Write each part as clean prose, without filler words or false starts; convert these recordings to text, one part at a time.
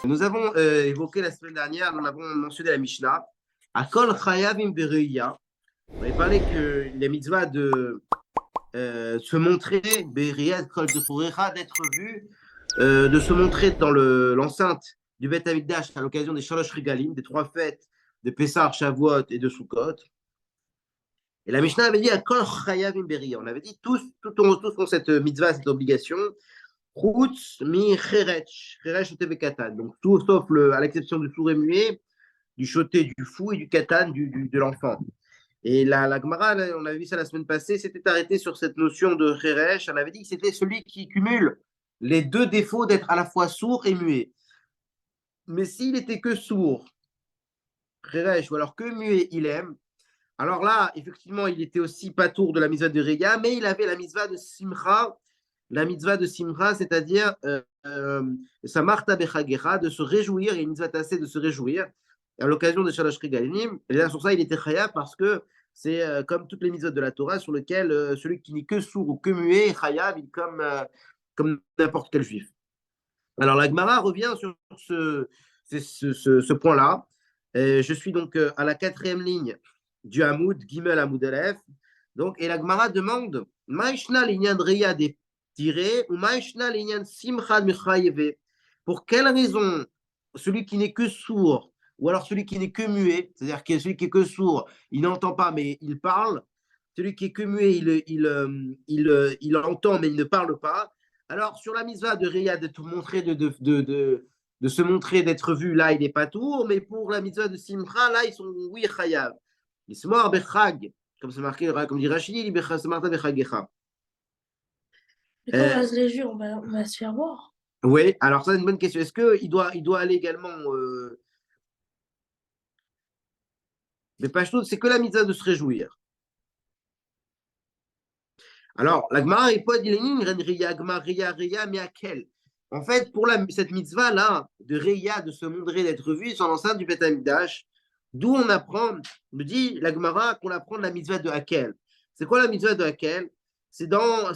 Nous avons évoqué la semaine dernière, nous avons mentionné la Mishnah. Akol Chayavim Bereia. On avait parlé que la mitzvah de se montrer, Bereia Kol Tefurecha, d'être vu, de se montrer dans l'enceinte du Beth Amikdash à l'occasion des Shalosh Regalim, des trois fêtes de Pessah, Shavuot et de Sukkot. Et la Mishnah avait dit Akol Chayavim Bereia. On avait dit tous ont cette mitzvah, cette obligation. Chutz mi cherech, cherech et katan. Donc tout sauf à l'exception du sourd et muet, du choté, du fou et du katan de l'enfant. Et la Gemara, on avait vu ça la semaine passée, s'était arrêté sur cette notion de cherech. On avait dit que c'était celui qui cumule les deux défauts d'être à la fois sourd et muet. Mais s'il était que sourd, cherech, ou alors que muet, il aime. Alors là, effectivement, il était aussi patour de la mitzvah de Reya, mais il avait la mitzvah de Simcha, c'est-à-dire sa Marta Bechagecha, de se réjouir, et une mitzvah tassée de se réjouir, à l'occasion de Shalosh Regalim. Et là, sur ça, il était Chaya parce que c'est comme toutes les mitzvahs de la Torah, sur lesquelles celui qui n'est que sourd ou que muet est Chayav, comme n'importe quel juif. Alors, la Gemara revient sur ce point-là. Je suis donc à la 4e ligne du Hamoud, Gimel Hamoud Aleph. Donc, et la Gemara demande Maïshna l'inyan Reya des tirés ou Maïshna l'inyan Simcha Mechayeve. Pour quelle raison celui qui n'est que sourd ou alors celui qui n'est que muet, c'est-à-dire que celui qui est que sourd, il n'entend pas mais il parle, celui qui est que muet, il entend mais il ne parle pas. Alors, sur la mitzvah de Reya, de tout montrer, de se montrer, d'être vu, là, il n'est pas tour, mais pour la mitzvah de Simcha, là, ils sont, oui, chayav. Ils sont morts, bechag, comme c'est marqué, comme dit Rachidi, il c'est Martin bechagecha. Mais quand on va se réjouir, on va se faire voir. Oui, alors ça, c'est une bonne question. Est-ce qu'il doit aller également. Mais pas c'est que la mitzvah de se réjouir. Alors, la Gemara répond, mais à quel? En fait, pour cette mitzvah-là, de Reya, de se montrer, d'être vu, c'est l'enceinte du Beth Amikdash, d'où on apprend, me dit la Gemara, qu'on apprend de la mitzvah de Hakel. C'est quoi la mitzvah de Hakel? C'est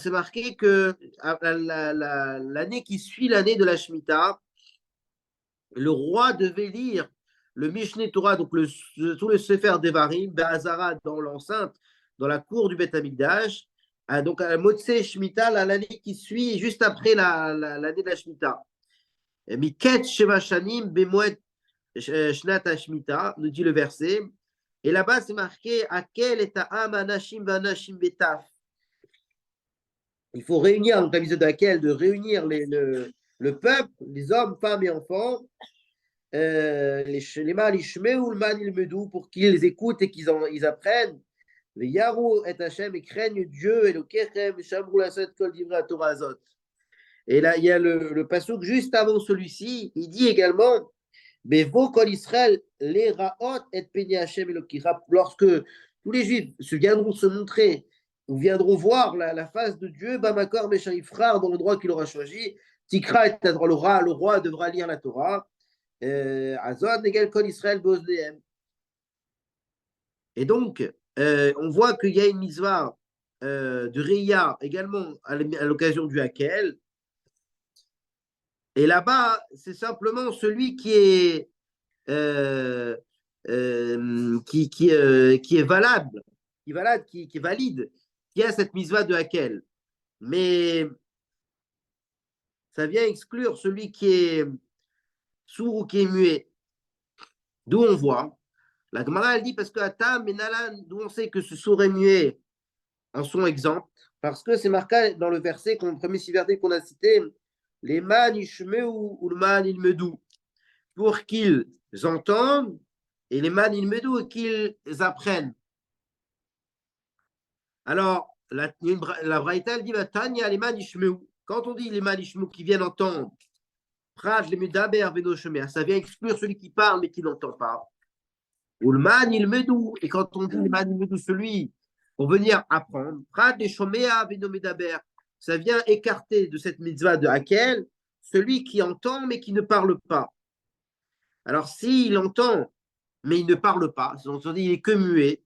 marqué que l'année qui suit l'année de la Shemitah, le roi devait lire le Mishneh Torah, donc tout le Sefer Devarim, Be'azara, dans l'enceinte, dans la cour du Beth Amikdash, donc à Motzei Shemitah, l'année qui suit, juste après l'année de la Shemitah. Miket Sheva Shanim Bemoed Shnat Shemitah, nous dit le verset. Et là-bas, c'est marqué Akel et Ta'am Anashim Vanashim Betaf. Il faut réunir, donc la mise d'Akel, de réunir le peuple, les hommes, femmes et enfants, les mâles Ishmeu ou le man Ilmedou, pour qu'ils écoutent et qu'ils apprennent. Les Yarou et Hachem, et craignent Dieu et le Kechem, Shamrou la Sot Kol Divra Torah Azot. Et là, il y a le passouk juste avant celui-ci, il dit également Bevo Kol Israël, les Raot et Peni Hachem et le Kira, lorsque tous les Juifs viendront se montrer, ou viendront voir la face de Dieu, Bamakor Meshaifrar, dans le droit qu'il aura choisi, Tikra et le roi devra lire la Torah. Azod Negel Kol Israël Bosnéem. Et donc, on voit qu'il y a une mitzvah de Reya également à l'occasion du Hakel. Et là-bas, c'est simplement celui qui est qui est valable, qui est valide, qui a cette mitzvah de Hakel. Mais ça vient exclure celui qui est sourd ou qui est muet. D'où on voit, la Gemara elle dit parce que Atam et Nalan, d'où on sait que ce sourd et muet en sont exempts, parce que c'est marqué dans le verset, le premier verset qu'on a cité, les man ishmeu ou le man ilmedou, pour qu'ils entendent, et les man ilmedou, qu'ils apprennent. Alors, la Braïta, elle dit, Tanya, les man ishmeu. Quand on dit les man ishmeu qui viennent entendre, Praj, les medaber, veno chemer, ça vient exclure celui qui parle mais qui n'entend pas. Ou le man ilmedou, et quand on dit le man ilmedou, celui pour venir apprendre, Praj, les shomea, veno medaber, ça vient écarter de cette mitzvah de Hakel celui qui entend mais qui ne parle pas. Alors, s'il entend mais il ne parle pas, on dit il est que muet,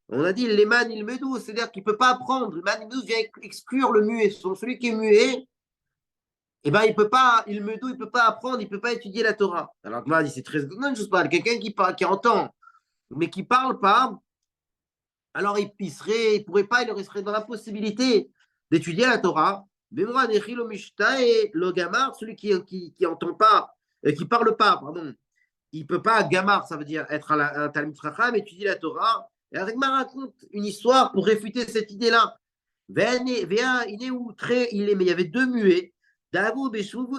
on a dit les man il medou, c'est-à-dire qu'il ne peut pas apprendre. Le man il medou vient exclure le muet. Celui qui est muet, eh ben, il ne peut pas apprendre, il ne peut pas étudier la Torah. Alors, moi, dit, c'est très étonnant, je sais pas, quelqu'un qui parle, qui entend, mais qui ne parle pas, alors il pourrait pas, il serait dans la possibilité d'étudier la Torah. Mais moi, et le gamar, celui qui entend pas, qui parle pas, pardon, il peut pas, gamar, ça veut dire être un Talmid Chacham, étudier la Torah. Et Agma raconte une histoire pour réfuter cette idée-là. Il est où très, mais il y avait deux muets, Davou,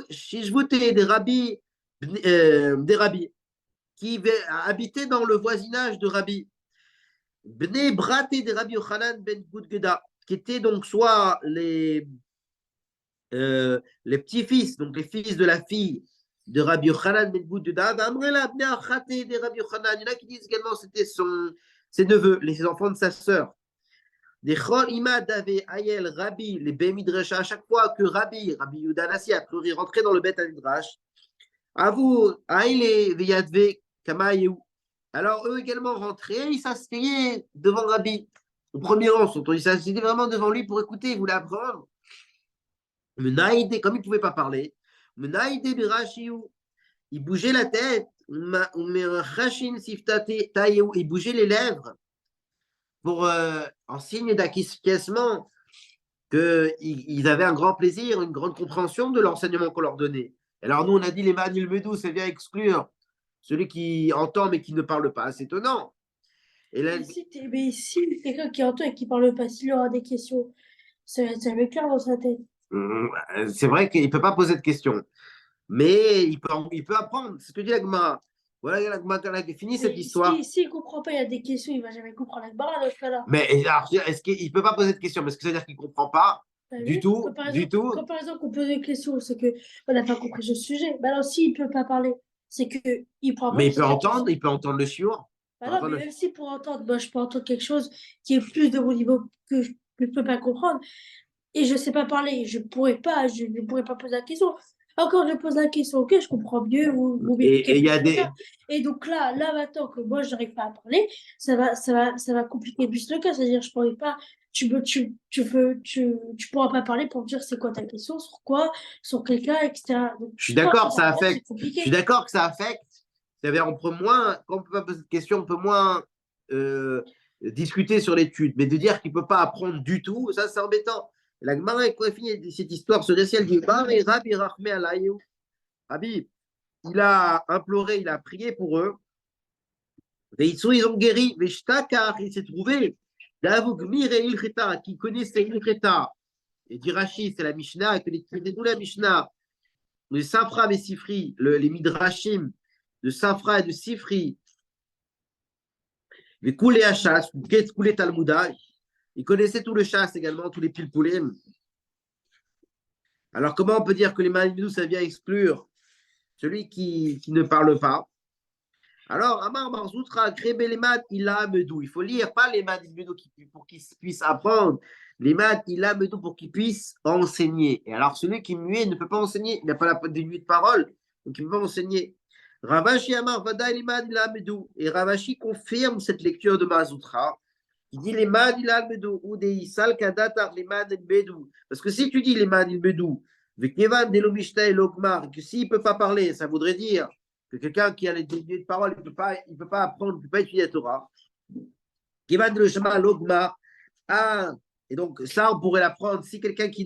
Shishvute, des rabbis, qui habitaient dans le voisinage de Rabbi. Bnei Braté des Rabbi Yochanan ben Gudgeda, qui étaient donc soit les petits-fils, donc les fils de la fille de Rabbi Yochanan ben Gudgeda, Amrela Bnei Achate des Rabbi Yochanan. Il y en a qui disent également que c'était ses neveux, les enfants de sa sœur. Des Chol Ima Dave Ayel Rabbi, les Bemidrash, à chaque fois que Rabbi Yudanasi a priori rentrait dans le Bet Midrash, Avou Aile Veyadve Kamayeu. Alors eux également rentraient, ils s'asseyaient devant Rabbi, au premier rang, ils s'asseyaient vraiment devant lui pour écouter, ils voulaient apprendre. Menaïde, comme ils ne pouvaient pas parler, Menaïde Birashiou, il bougeait la tête, il bougeait les lèvres pour en signe d'acquiescement qu'ils avaient un grand plaisir, une grande compréhension de l'enseignement qu'on leur donnait. Alors nous, on a dit les manil medou, ça vient exclure celui qui entend mais qui ne parle pas. C'est étonnant. Et là, mais si quelqu'un qui entend et qui parle pas, s'il aura des questions, ça va être clair dans sa tête. C'est vrai qu'il ne peut pas poser de questions, mais il peut apprendre. C'est ce que dit l'Agma. Voilà, l'Agma a fini cette histoire. S'il ne comprend pas, il y a des questions, il ne va jamais comprendre l'Agma dans ce cas-là. Mais alors, est-ce qu'il ne peut pas poser de questions? Parce que ça veut dire qu'il ne comprend pas du tout, du tout. Quand par exemple on pose des questions, c'est qu'on n'a pas compris ce sujet. Bah alors s'il ne peut pas parler, c'est qu'il ne prend pas. Mais il peut entendre le shiur. Bah non, mais même si pour entendre, moi, je peux entendre quelque chose qui est plus de mon niveau que je ne peux pas comprendre, et je ne sais pas parler, je ne pourrais pas poser la question. Encore, je pose la question, ok, je comprends mieux, vous et il y a des. Et donc là maintenant que moi, je n'arrive pas à parler, ça va compliquer plus le cas. C'est-à-dire, je ne pourrais pas, tu pourras pas parler pour me dire c'est quoi ta question, sur quoi, sur quel cas, etc. Donc, je suis d'accord, ça affecte. Je suis d'accord que ça affecte. C'est-à-dire, quand on ne peut pas poser de questions, on peut moins discuter sur l'étude. Mais de dire qu'il ne peut pas apprendre du tout, ça, c'est embêtant. La Gemara est finie cette histoire, ce récit, elle dit Rabbi Rachme Alayou. Rabbi, il a imploré, il a prié pour eux. Ils ont guéri. Il s'est trouvé Davugmir et Ilcheta, qui connaissait Ilcheta. Et dit Rashi, c'est la Mishnah, et que les la Mishnah, les Safra et Sifri, les Midrashim de Safra et de Sifri, les Koulé Hachas, Koulé Talmuda, ils connaissaient tout le chasse également, tous les pilpoulim. Alors, comment on peut dire que les Manidou, ça vient exclure celui qui ne parle pas? Alors, Amar Marzoutra, Krebe les Mad, il a Medou. Il faut lire, pas les Mad Medou pour qu'ils puissent apprendre. Les Mad, il a Medou pour qu'ils puissent enseigner. Et alors, celui qui est muet ne peut pas enseigner. Il n'a pas de nuit de parole, donc il ne peut pas enseigner. Ravashi Amar Vada Limad il a Medou. Et Ravashi confirme cette lecture de Marzoutra. Il dit les Mad il a Medou. Ou des Isal Kadatar les Mad il Medou. Parce que si tu dis les Mad il Medou, Vekevan Delomishta et Logmar, que s'il ne peut pas parler, ça voudrait dire que quelqu'un qui a les de parole, il ne peut pas apprendre, il ne peut pas étudier la Torah. Qui va de le chemin l'ogma. Ah, et donc ça, on pourrait l'apprendre si quelqu'un qui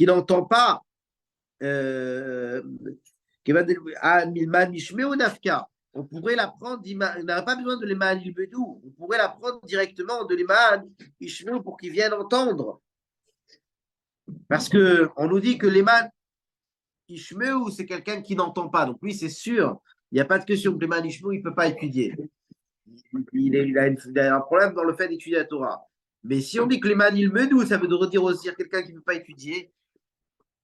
n'entend pas, qui va de Milman Mishme ou Nafka, on pourrait l'apprendre, il n'aurait pas besoin de l'Eman Ilbedou, on pourrait l'apprendre directement de l'Eman Ishmeu pour qu'il vienne entendre. Parce qu'on nous dit que l'Eman Ishmeu, c'est quelqu'un qui n'entend pas. Donc lui, c'est sûr, il n'y a pas de question que l'Eman Ishmeu, il ne peut pas étudier. Il a un problème dans le fait d'étudier la Torah. Mais si on dit que l'Eman Ilbedou, ça veut dire aussi quelqu'un qui ne peut pas étudier,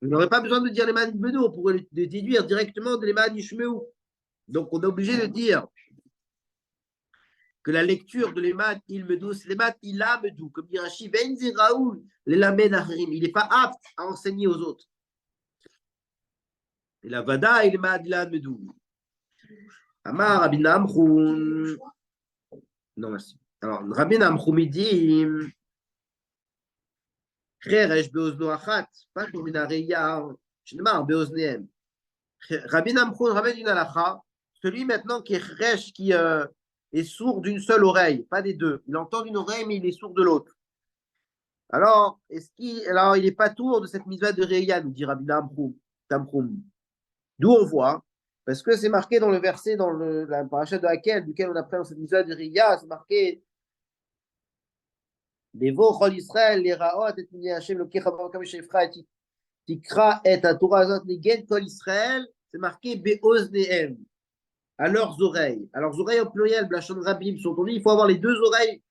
on n'aurait pas besoin de dire l'Eman Ilbedou, on pourrait le déduire directement de l'Eman Ishmeu. Donc on est obligé de dire que la lecture de l'Eman Ilbedou, c'est l'Eman Ilamedou, comme dit Rashi, Benzi Raoul, l'Elamed Acherim. Il n'est pas apte à enseigner aux autres. Et la Vada, il m'a dit là, Medou. Amar, Rabbi Namchoum. Non, merci. Alors, Rabbi Namchoum, il dit Cheresh beozno achat, pas comme une areya, Shnema, Beozneem. Rabbi Namchoun ramène une halakha, celui maintenant qui est resh, qui est sourd d'une seule oreille, pas des deux. Il entend d'une oreille, mais il est sourd de l'autre. Alors, il n'est pas tour de cette mitzvah de Reya, nous dit Rabbi Namchoun. D'où on voit, parce que c'est marqué dans le verset, dans la paracha de Hakel, duquel on apprend cette mitzvah de Reya, c'est marqué Devo chol Israël, les raot, et mini Hashem, le kechavon, comme Shefra, et tikra, et à Torah zot, negen kol Israël, c'est marqué Beoznehem, à leurs oreilles. À leurs oreilles au pluriel, Blachon Rabim, sont dit, il faut avoir les deux oreilles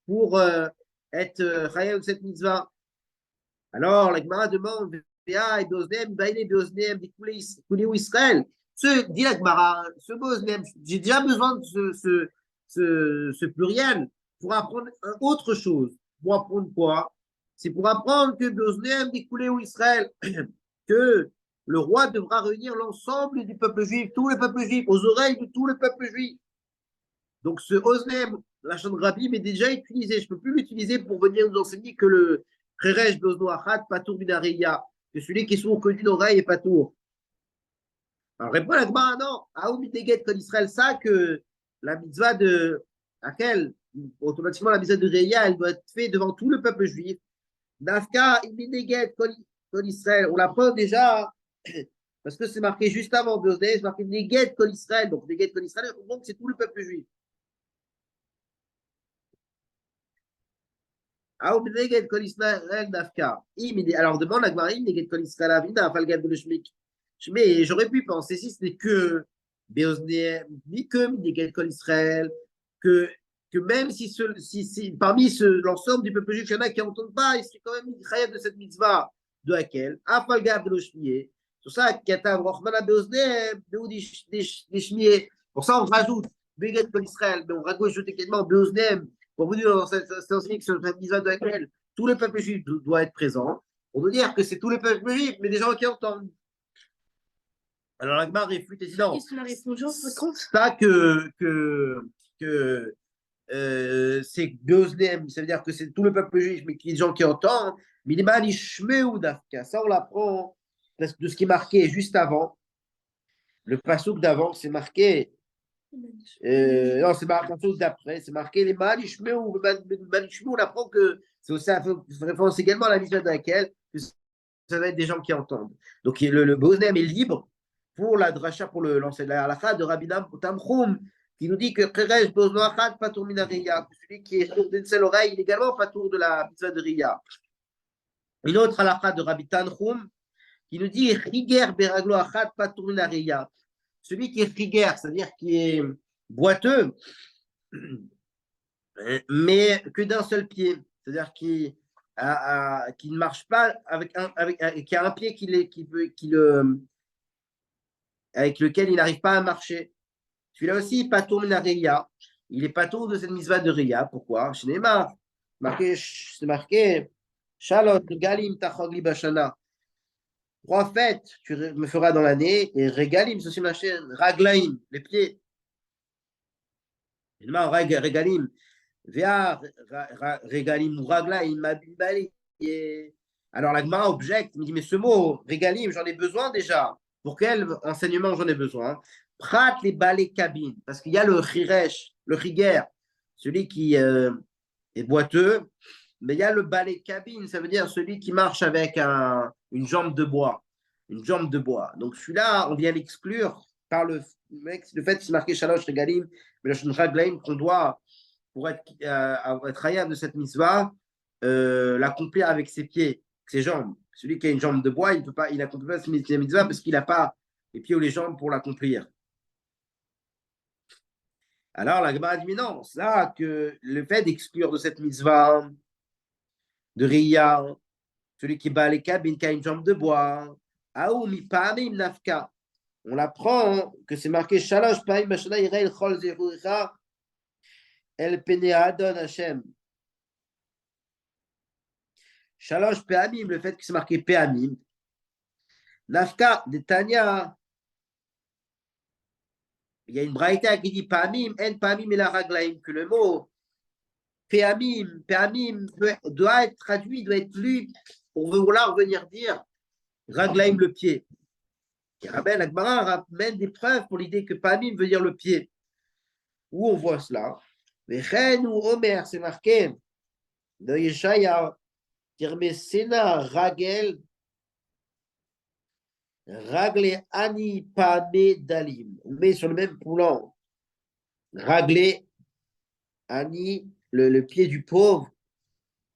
pour être chayav de cette mitzvah. Alors, la Gemara demande, Béa et Beoznehem, Baïne Beoznehem, des coulés ou Israël. Dit la Gemara, ce Beoznehem, j'ai déjà besoin de ce pluriel pour apprendre autre chose. Pour apprendre quoi? C'est pour apprendre que Beoznehem, des coulés ou Israël, que le roi devra réunir l'ensemble du peuple juif, tout le peuple juif, aux oreilles de tout le peuple juif. Donc ce Oznem, la chaîne Rabim, est déjà utilisé. Je ne peux plus l'utiliser pour venir nous enseigner que le Cheresh Beozno Achat, Patour Binareya, que celui qui est sourd que d'une oreille est Patour. Alors répond la Gemara, non, Aoumiteget Kol Israël, ça que la mitzvah de laquelle automatiquement la mitzvah de Reya, elle doit être faite devant tout le peuple juif. Nafka, Imineget Kol Israël, on l'apprend déjà. Parce que c'est marqué juste avant Beoznehem, c'est marqué Neget Kol Israël. Donc Neget Kol Israël, donc c'est tout le peuple juif. Alors demande la Gmarim, Neget Kol Israël Avina, Falgab de Shmik. Mais j'aurais pu penser si ce n'est que Beoznehem, ni que Neget Kol Israël, que même si parmi l'ensemble du peuple juif, il y en a qui n'entendent pas, il serait quand même chayav de cette mitzvah de laquelle Afalgab de Shmié. C'est ça Katav Rochmana Beoznehem, des Shmié. Pour ça, on rajoute Neget Kol Israël, mais on rajoute également Beoznehem. Pour vous dire, c'est enseigné que c'est cette mitzvah de laquelle tout le peuple juif doit être présent. On veut dire que c'est tout le peuple juif, mais des gens qui entendent. Alors la Gemara réfute et dit non. Ça c'est Beoznehem, ça veut dire que c'est tout le peuple juif, mais qu'il y a des gens qui entendent. Minimal Ishmeu Dafka. Ça, on l'apprend de ce qui est marqué juste avant. Le passouk d'avant, c'est marqué. Non, c'est marqué un passouk d'après. C'est marqué les Mal Ishmeu. On apprend que c'est aussi référence également à la mission dans laquelle ça va être des gens qui entendent. Donc le Beoznehem est libre pour la dracha, pour lancer la halakha de Rabbi Namchoun, qui nous dit que Cheresh Beozno Achat Patour Minareya, celui qui est sourd d'une seule oreille, il est également Patour de la mitzvah de Riya. Une autre halakha de Rabbi Tanchoum, qui nous dit Riger Beraglo Achat Patour Minareya, celui qui est Riger, c'est-à-dire qui est boiteux, mais que d'un seul pied, c'est-à-dire qui ne marche pas qui a un pied avec lequel il n'arrive pas à marcher. Celui-là aussi, Patour Minareya. Il est Patour de cette mitzvah de Riya. Pourquoi? C'est marqué Shalot Regalim Tachogli Bashana. 3 fêtes tu me feras dans l'année, et Regalim, c'est aussi ma chaîne, Raglaim, les pieds. Regalim, Vea Regalim ou Raglaim, Mabibali. Alors la Gemara objecte, il me dit, mais ce mot, Regalim, j'en ai besoin déjà. Pour quel enseignement j'en ai besoin? Prat les balais cabines, parce qu'il y a le chiresh, le riguer, celui qui est boiteux, mais il y a le balai cabine, ça veut dire celui qui marche avec une jambe de bois. Une jambe de bois. Donc celui-là, on vient l'exclure par le fait qu'il s'est marqué Shalosh Regalim, mais le Raglaim, qu'on doit, pour être hayab de cette mitzvah, l'accomplir avec ses pieds, ses jambes. Celui qui a une jambe de bois, il n'accomplit pas cette mitzvah parce qu'il n'a pas les pieds ou les jambes pour l'accomplir. Alors la Gemara dit, mais non, ça, que le fait d'exclure de cette mitzvah de Riya, celui qui bat les cabines, qui a une jambe de bois, Aoumi Pamim Nafka, on apprend que c'est marqué Shalosh Pamim Bashana Yirei Chol Zerucha El Pene Adon Hashem. Shalosh Pamim, le fait que c'est marqué Pamim. Nafka de Tanya. Il y a une braïta qui dit Pamim, en Pamim et la Raglaim, que le mot Pamim doit être traduit, doit être lu pour vouloir venir dire Raglaim le pied. Et Rabbi Agmara ramène des preuves pour l'idée que Pamim veut dire le pied. Où on voit cela? Vechen ou Omer, c'est marqué dans Yeshaya, Tirmesena Ragel, Ragle Ani Pame Dalim. On met sur le même plan Ragle Ani, le pied du pauvre,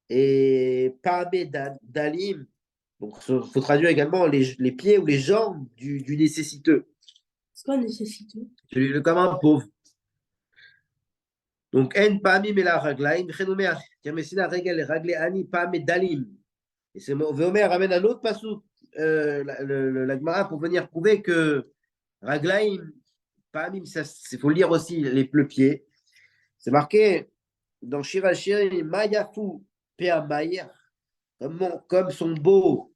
et Pame Dalim. Donc, il faut traduire également les pieds ou les jambes du nécessiteux. C'est quoi nécessiteux? Comme un pauvre. Donc, En Pami Mela Raglaim, Chenomer, Tirmesina Regel Ragle Ani Pame Dalim. Et c'est Omer ramène un autre passou, la Gemara, pour venir prouver que Raglaim, Pamim, il faut lire aussi le pied. C'est marqué dans Shirachiri, Mayafu Pea Mayer, comme sont beaux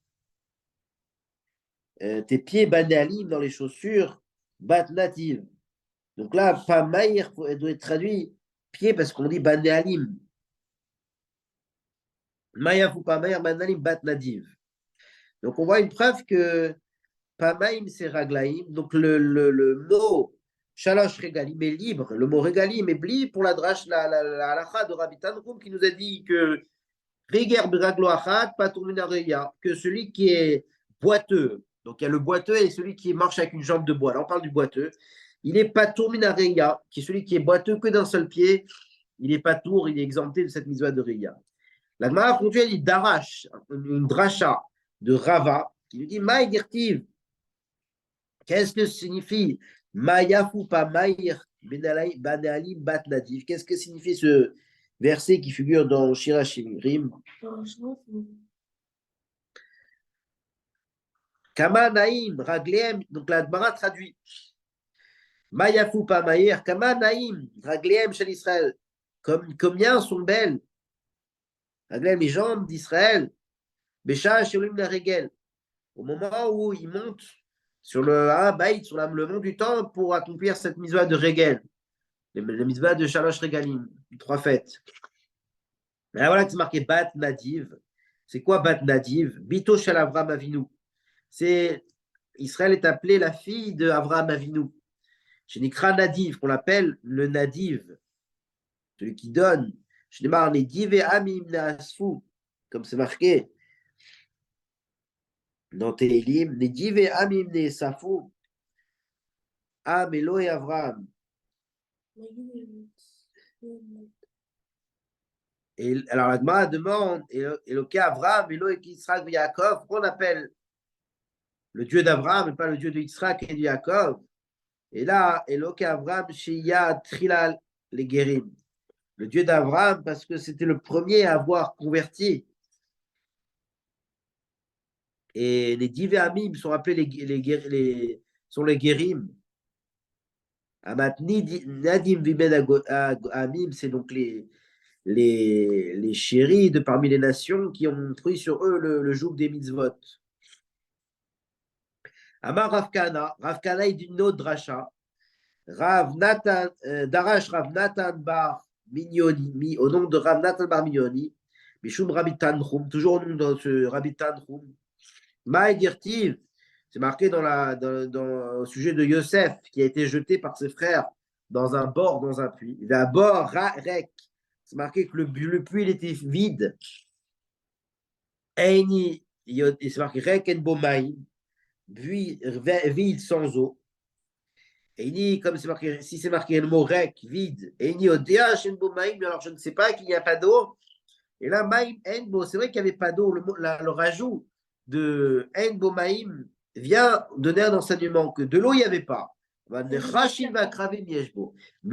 tes pieds banalim dans les chaussures, bat native. Donc là, pas Mayer, doit être traduit pied parce qu'on dit banalim. Mayafu pas Mayer, banalim, bat native. Donc on voit une preuve que Pamaim, c'est Raglaim. Donc le mot Shalosh Regalim est libre. Le mot Regalim est libre pour la drache, la halakha de Rabbi Tanchum qui nous a dit que Reger Beraglo Achat, Patourminareya, que celui qui est boiteux, donc il y a le boiteux et celui qui marche avec une jambe de bois. Là, on parle du boiteux. Il est Patourminareya, qui est celui qui est boiteux que d'un seul pied. Il est Patour, il est exempté de cette misva de Reya. La Gemara continue, elle dit Darash, une dracha de Rava, qui lui dit Maï Gertiv. Qu'est-ce que signifie Mayafu pa Maïr Banalim Bat Natif? Qu'est-ce que signifie ce verset qui figure dans Shirachim? Kama Naïm Ragleem, donc la Gemara traduit Mayafu pa Maïr, Kama Naïm Ragleem Shel Israël. Combien sont belles Ragleem, les jambes d'Israël, Besha Shelim Regel, au moment où ils montent sur le Habayt, sur le mont du temps, pour accomplir cette mitzvah de Regel, la mitzvah de Shalosh Regalim, 3 fêtes. Et là, voilà que c'est marqué Bat Nadiv. C'est quoi Bat Nadiv? Bito Shel Avram Avinu. C'est Israël est appelée la fille de Avram Avinu. Chez Nikra Nadiv, qu'on l'appelle le Nadiv, celui qui donne. Je démarre Nadiv et Amim Naasfu, comme c'est marqué dans Télim, Nedive Amim Ne Safou, Am Eloé Avram. Et alors la Gemara demande, Eloké Avram, Eloé Yitzhak et Yaakov, qu'on appelle le Dieu d'Avram et pas le Dieu de Yitzhak et de Yaakov. Et là, Eloké Avram, Sheya Trilal les Gerim. Le Dieu d'Avram, parce que c'était le premier à avoir converti. Et les divers amim sont appelés sont les guérim. Nadim Viben Amim, c'est donc les chéris de parmi les nations qui ont pris sur eux le joug des mitzvot. Amar Ravkana est d'une autre dracha. Darash Rav Natan Bar Mignoni, au nom de Rav Natan Bar Mignoni, Mishum Rabbi Tanchum, toujours au nom de ce Rabbi Tanchum. Maïdirtiv, c'est marqué au sujet de Yosef, qui a été jeté par ses frères dans un bord, dans un puits. Il a bord, rek. C'est marqué que le puits il était vide. Et c'est marqué rek en bomaï, puits vide sans eau. Et comme c'est marqué, si c'est marqué le mot rek, vide, et en bomaï, mais alors je ne sais pas qu'il n'y a pas d'eau. Et là, maïm en c'est vrai qu'il n'y avait pas d'eau. Le rajout de En Bomaïm vient donner un enseignement que de l'eau, il n'y avait pas. Mais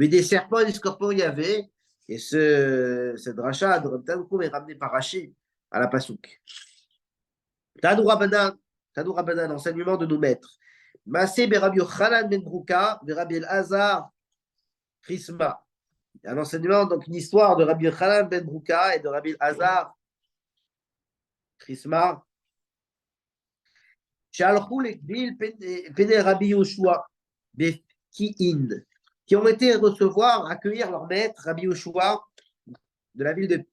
des serpents et des scorpions, il y avait. Et cette rachat de Rabbi est ramené par Rashi à la Pasouk. Tadou Rabbanan, enseignement de nos maîtres. Masé Berabio Yochanan ben Brouka, Berabbi El-Hazar, Chrisma. Un enseignement, donc une histoire de Rabbi Yochanan ben Brouka et de Rabbi El-Hazar, Chrisma. Rabbi Yoshua, qui ont été accueillir leur maître, Rabbi Yoshua, de la ville de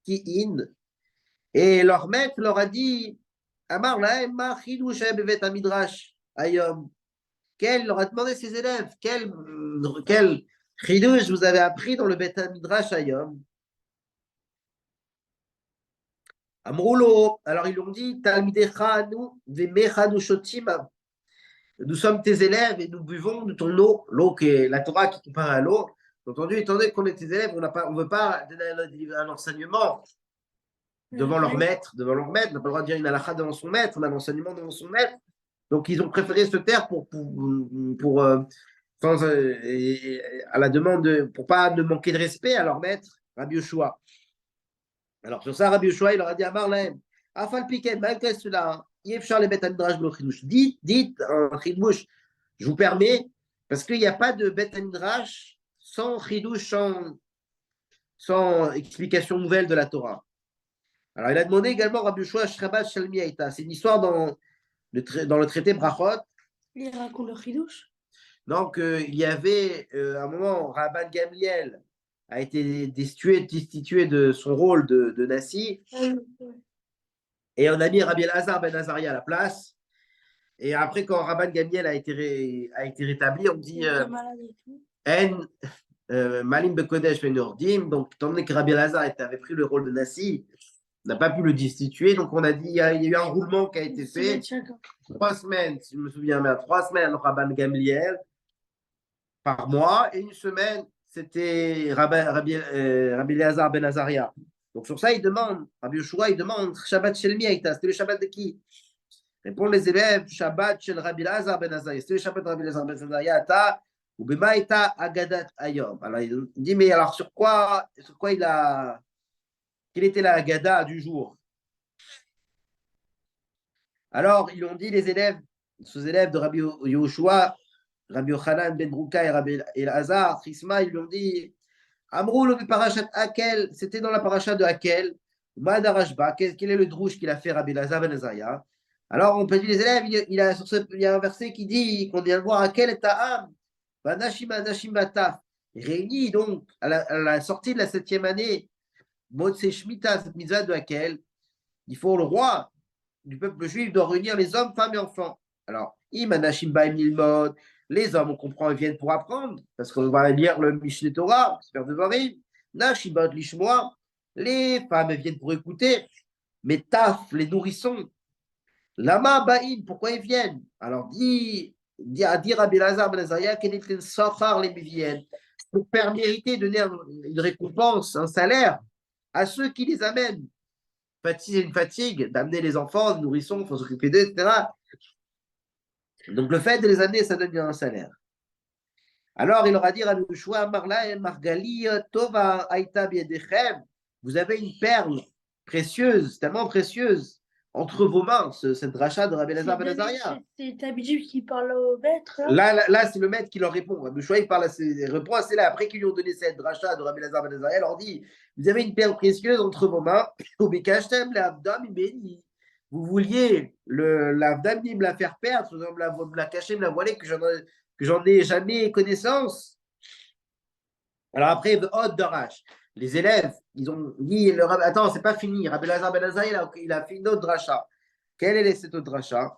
Ki'in. Et leur maître leur a dit Amar lahem ma chidouche bevet midrash ayom. Il leur a demandé à ses élèves, quel chidouche vous avez appris dans le Bet Midrash ayom? Amroulo, alors ils lui ont dit, Talmidecha nous, vemechanu shotim. Nous sommes tes élèves et nous buvons de ton eau, l'eau qui est la Torah qui compare à l'eau. Entendu, étant donné qu'on est tes élèves, on ne veut pas donner un enseignement devant leur maître, on n'a pas le droit de dire une halakha devant son maître, on a l'enseignement devant son maître. Donc ils ont préféré se taire à la demande, pour pas ne manquer de respect à leur maître, Rabbi Yoshua. Alors sur ça, Rabbi Yoshua, il leur a dit à Marlène, Afal Piken, malgré cela, Yefchar le Bet Midrash Blo Chidouche. Dites un Chidouche, je vous permets, parce qu'il n'y a pas de Bet Midrash sans Chidouche, sans explication nouvelle de la Torah. Alors il a demandé également Rabbi Yoshua Shrabat Shalmi Aïta. C'est une histoire dans le traité Brachot. Il raconte le chidouche. Donc, il y avait un moment, Rabban Gamliel a été destitué de son rôle de Nassi, et on a mis Rabbi Elazar ben Azaria à la place. Et après, quand Rabban Gamliel a été rétabli, on dit En Malim Bekodesh Venordim. Donc, étant donné que Rabbi Elazar avait pris le rôle de Nassi, on n'a pas pu le destituer. Donc, on a dit il y a eu un roulement qui a été fait. 3 semaines, si je me souviens bien, 3 semaines, Rabban Gamliel par mois, et une semaine, c'était Rabbi Elazar ben Azaria. Donc sur ça, il demande, Rabbi Yoshua, il demande Shabbat Shel mi Aïta, c'était le Shabbat de qui? Répondent les élèves, Shabbat Shel Rabbi Elazar ben Azaria, c'était le Shabbat de Rabbi Elazar ben Azaria, Ata, ou Bema Aïta Agadat Ayom. Alors il dit, mais alors sur quoi quelle était la Agada du jour? Alors ils ont dit, les élèves, sous-élèves de Rabbi Yoshua, Rabbi Yochanan ben Brouka et Rabbi Elazar, Chisma, ils lui ont dit Amrou le parachat Akel, c'était dans la paracha de Akel, Madarashba, quel est le drouche qu'il a fait Rabbi Elazar ben Azaria? Alors on peut dire les élèves, il y a un verset qui dit qu'on vient de voir Akel et Ta'am, Nashim Bataf, réunis donc à la sortie de la 7e année, Motse Shemitah, cette mitzvah de Akel, il faut le roi du peuple juif doit réunir les hommes, femmes et enfants. Alors, Imanashim Baim Nilmod, les hommes, on comprend, ils viennent pour apprendre, parce qu'on va lire le Mishneh Torah, faire de Varim. Nashibot Lishmoa, les femmes, elles viennent pour écouter. Mais Taf, les nourrissons. Lama Baim, pourquoi ils viennent? Alors, dit à dire à Belazar Ben Azaria, quel est le Sachar les viennent pour faire mériter, donner une récompense, un salaire à ceux qui les amènent. C'est une fatigue d'amener les enfants, les nourrissons, il faut s'occuper d'eux, etc. Donc le fait de les amener, ça donne un salaire. Alors il leur a dit à Yoshua, Marla Margali Tova Aïta Biedechem, vous avez une perle précieuse, tellement précieuse, entre vos mains, cette dracha de Rabbi Elazar ben Azaria. C'est Tabidju qui parle au maître. Là c'est le maître qui leur répond. Yoshua il répond à cela après qu'ils lui ont donné cette dracha de Rabbi Elazar ben Azaria. Il leur dit, vous avez une perle précieuse entre vos mains, vous vouliez l'Avdam me la faire perdre, me la cacher, me la voiler, que j'en ai jamais connaissance. Alors après, les élèves, ils ont dit, attends, c'est pas fini. Rabbi Elazar ben Azaria, il a fait une autre dracha. Quelle est cette autre dracha?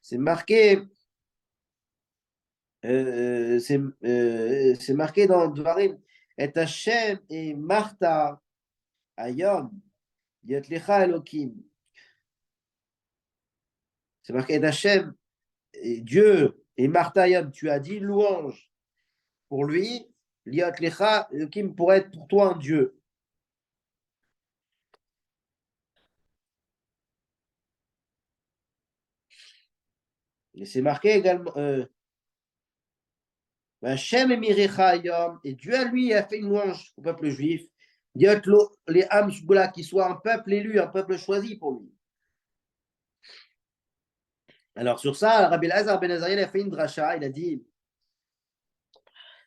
C'est marqué, c'est marqué dans Dvarim, et Hashem et Martha Ayom, Yatlecha Elohim. C'est marqué Hachem, Dieu et Martayam, tu as dit louange pour lui, Liat Lecha, Elohim pourrait être pour toi un Dieu. Et c'est marqué également Hachem et Mirecha Ayom, et Dieu à lui a fait une louange au peuple juif. Liat les Am Shboula, qui soit un peuple élu, un peuple choisi pour lui. Alors sur ça, Rabbi Elazar ben Azaria a fait une dracha, il a dit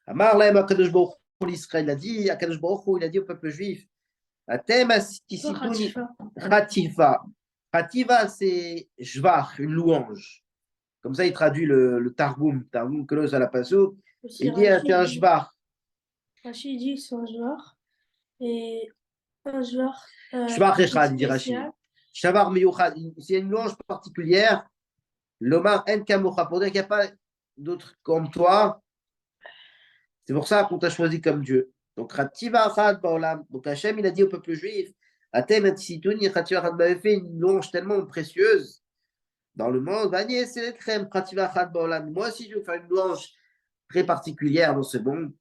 Amar Lahem HaKadosh Baruch Hu l'Israël, il a dit à Kadosh Baruch Hu, il a dit au peuple juif Atem Asituni Khatifa. Khatifa, c'est Jvach, une louange. Comme ça, il traduit le Targum que l'on a la passo. Il dit c'est un Jvach. Rachid dit que c'est un Jvach. Et un Jvach. Jvach Echad, dit Rachid. Shavar Miyuchad, c'est une louange particulière. Lomar En Kamocha, pour dire qu'il n'y a pas d'autre comme toi. C'est pour ça qu'on t'a choisi comme Dieu. Donc, Rativa Achad Baolam. Donc, Hachem, il a dit au peuple juif, Atem et Situni, Rativa Achad, m'avait fait une louange tellement précieuse dans le monde. Vani c'est le crème, Rativa Achad Baolam. Moi aussi, je vais faire une louange très particulière dans ce monde.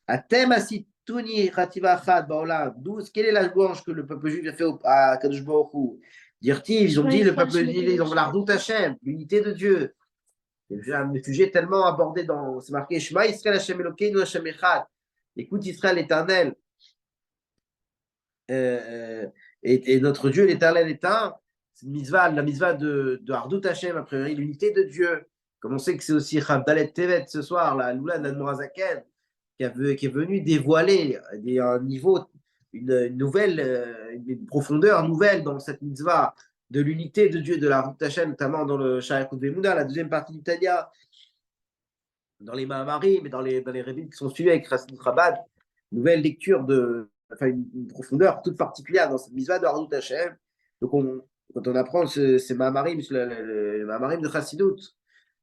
Atem Asituni, Rativa Achad Baolam. 12. Quelle est la louange que le peuple juif a fait à Kadosh Baruch Hu? Dire-t-il, ils ont dit, le peuple juif, ils ont l'Ardout Hachem, l'unité de Dieu. C'est un sujet tellement abordé dans. C'est marqué Shema Israël Hashem Elokeinu Hashem Echad. Écoute Israël l'éternel. Et notre Dieu, l'éternel est un. C'est la mitzvah de Hardut Hashem, a priori, l'unité de Dieu. Comme on sait que c'est aussi Chavdalet Tevet ce soir, la Lula d'Admorazaken, qui est venu dévoiler un niveau, une nouvelle, une profondeur nouvelle dans cette mitzvah de l'unité de Dieu, de la Hardut Hashem, notamment dans le Shayachut Vemuna, la deuxième partie du Tanya, dans les Mahamarim, mais dans les révites qui sont suivis avec Chassidut Chabad, nouvelle lecture une profondeur toute particulière dans cette mitzvah de Hardut Hashem. Donc, quand on apprend ces Mahamarim, le Mahamarim de Chassidut,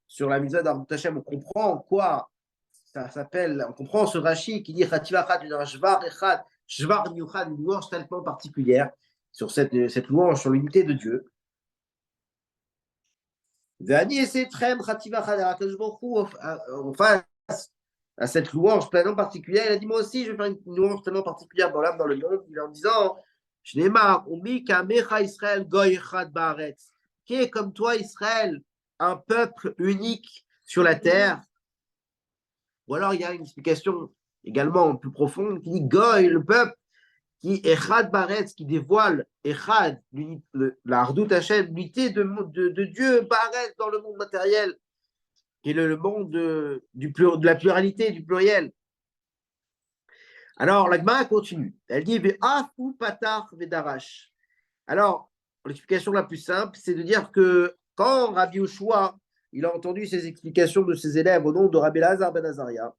sur la mitzvah d'Hardut Hashem, on comprend quoi ça s'appelle, on comprend ce Rashi qui dit Chativa Chad, une Shvar Echad, Shvar Niuchad, une louange tellement particulière sur cette louange, sur l'unité de Dieu. En face à cette louange tellement particulière, il a dit moi aussi je vais faire une louange tellement particulière dans l'âme, dans le monde, en disant qui est comme toi Israël, un peuple unique sur la terre. Ou alors il y a une explication également plus profonde qui dit Goy, le peuple qui Echad Baretz, qui dévoile Echad, la Hardut Hashem, l'unité de Dieu Baretz dans le monde matériel, qui est le monde de la pluralité, du pluriel. Alors, la Gemara continue. Elle dit Ve'afu patar vedarash. Alors, l'explication la plus simple, c'est de dire que quand Rabbi Yoshua, il a entendu ces explications de ses élèves au nom de Rabbi Lazar ben Azaria,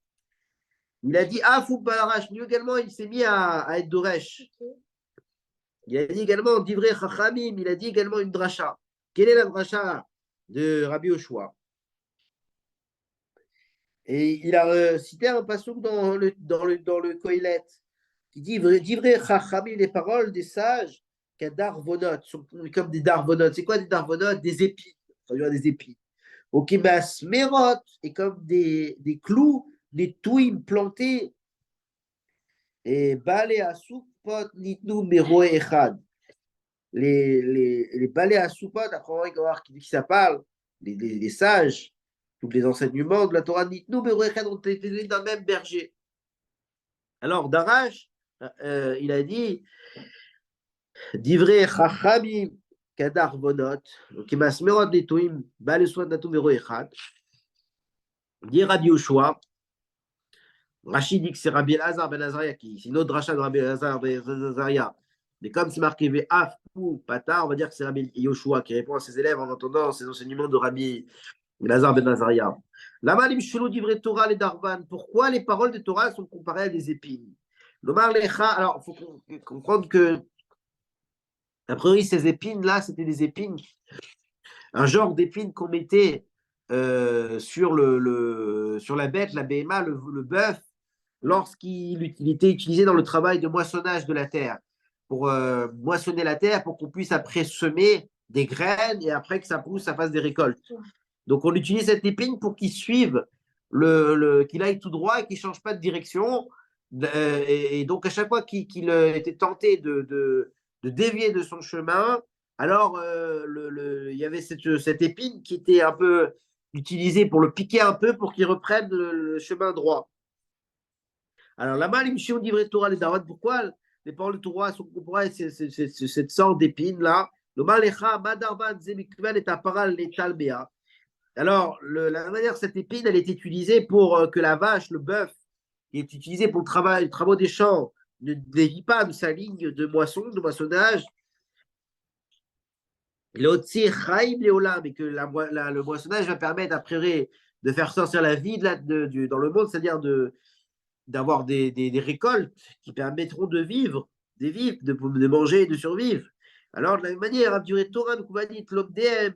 il a dit Afu patarash. Lui également, il s'est mis à être Doresh. Il a dit également Divrei Chachamim, il a dit également une dracha. Quelle est la dracha de Rabbi Yoshua? Et il a cité un passouk dans le Kohelet qui dit Divrei Chachamim, les paroles des sages, qu'Adarvonot, sont comme des darvonot. C'est quoi des darvonot? Des épis. Ça veut dire des épis. Ok, Merot, et comme des clous, des touilles plantées. Et balé à soupot nitnu mero echad. Les balais à soupot, après on va voir qui ça parle, les sages, tous les enseignements de la Torah nitnu mero echad ont été donnés d'un même berger. Alors, Darash, il a dit Divrei Chachamim Kadar Bonot, qui m'a smerot des touim, balé soit natou mero echad. Dit Rabbi Yoshua. Rachid dit que c'est Rabbi Elazar ben Azaria c'est une autre rachat de Rabbi Elazar ben Azaria. Mais comme c'est marqué Ve'af ou Patar, on va dire que c'est Rabbi Yoshua qui répond à ses élèves en entendant ces enseignements de Rabbi Elazar ben Azaria. Lamalim Shelo Divrei Torah les Darvan. Pourquoi les paroles de Torah sont comparées à des épines? Alors, il faut comprendre que, a priori, ces épines-là, c'était des épines, un genre d'épines qu'on mettait sur la bête, la BMA, le bœuf, lorsqu'il était utilisé dans le travail de moissonnage de la terre, pour moissonner la terre, pour qu'on puisse après semer des graines et après que ça pousse, ça fasse des récoltes. Donc on utilise cette épine pour qu'il suive, qu'il aille tout droit et qu'il ne change pas de direction. Et donc à chaque fois qu'il était tenté de dévier de son chemin, alors il y avait cette épine qui était un peu utilisée pour le piquer un peu pour qu'il reprenne le chemin droit. Alors là-bas, l'émission d'Ivret Torah, les Darot, pourquoi les paroles de Torah sont comparées à cette sorte d'épine-là? Alors, la manière cette épine, elle est utilisée pour que la vache, le bœuf, qui est utilisé pour les travaux des champs, ne dévie pas de sa ligne de moissonnage. Et que le moissonnage va permettre, après, de faire sortir la vie dans le monde, c'est-à-dire d'avoir des récoltes qui permettront de vivre, de manger et de survivre. Alors, de la même manière, Abduré Torah, donc on va dire, l'obdem,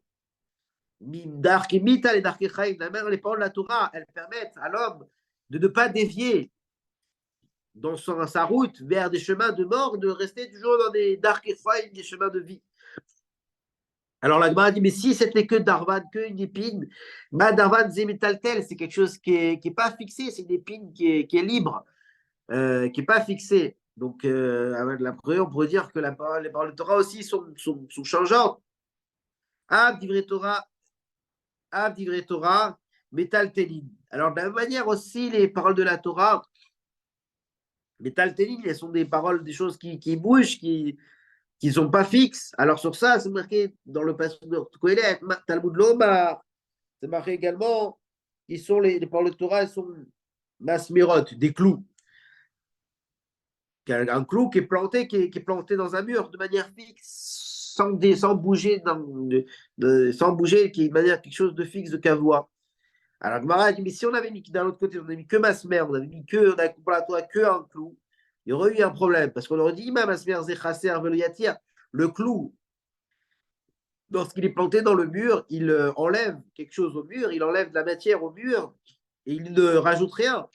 Darke Mita et Darke Chaim, de la même les paroles de la Torah, elles permettent à l'homme de ne pas dévier dans sa route vers des chemins de mort, de rester toujours dans des Darke Chaim, des chemins de vie. Alors la Gemara dit, mais si c'était que Darvan, que une épine, bah Darvan Zemitaltel, c'est quelque chose qui est pas fixé, c'est une épine qui est libre, qui n'est pas fixée. Donc, la première, on pourrait dire que les paroles de Torah aussi sont changeantes. Ab divrei Torah, Ab divrei Torah, Metaltelin. Alors, de la même manière aussi, les paroles de la Torah, Metaltelin, elles sont des paroles, des choses qui bougent, qui ne sont pas fixes. Alors, sur ça, c'est marqué dans le passage de Kohelet, Talmud Lomar, c'est marqué également, qui sont les paroles de Torah, elles sont masmirot, des clous. Un clou qui est planté dans un mur de manière fixe, sans bouger, sans bouger, qui est de manière quelque chose de fixe, de cavois. Alors, Gmara dit, mais si on avait mis d'un l'autre côté, on avait mis que masmer, on avait mis que, on avait coupé la toile que un clou, il y aurait eu un problème, parce qu'on aurait dit, ma masmer, zechaser, veloyatir, le clou, lorsqu'il est planté dans le mur, il enlève quelque chose au mur, il enlève de la matière au mur, et il ne rajoute rien.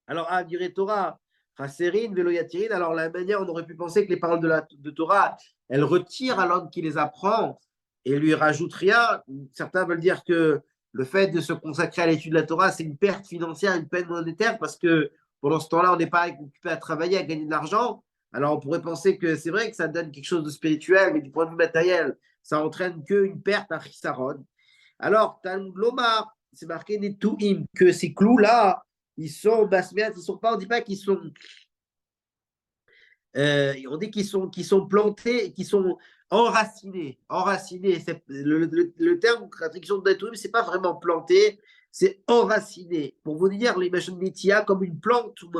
Alors, à dire Torah, Chaserin, Veloyatirin, alors la manière, on aurait pu penser que les paroles de Torah, elles retirent à l'homme qui les apprend et lui rajoutent rien. Certains veulent dire que le fait de se consacrer à l'étude de la Torah, c'est une perte financière, une peine monétaire, parce que pendant ce temps-là, on n'est pas occupé à travailler, à gagner de l'argent. Alors, on pourrait penser que c'est vrai que ça donne quelque chose de spirituel, mais du point de vue matériel, ça entraîne qu'une perte à Chisaron. Alors, Talmud Lomar, c'est marqué Netuim, que ces clous-là, ils sont basmiat, ils sont pas, on dit pas qu'ils sont, on dit qu'ils sont plantés, qu'ils sont enracinés. Enracinés, le terme traduction de Netuim, c'est pas vraiment planté, c'est enraciné. Pour vous dire, l'image de comme une plante ou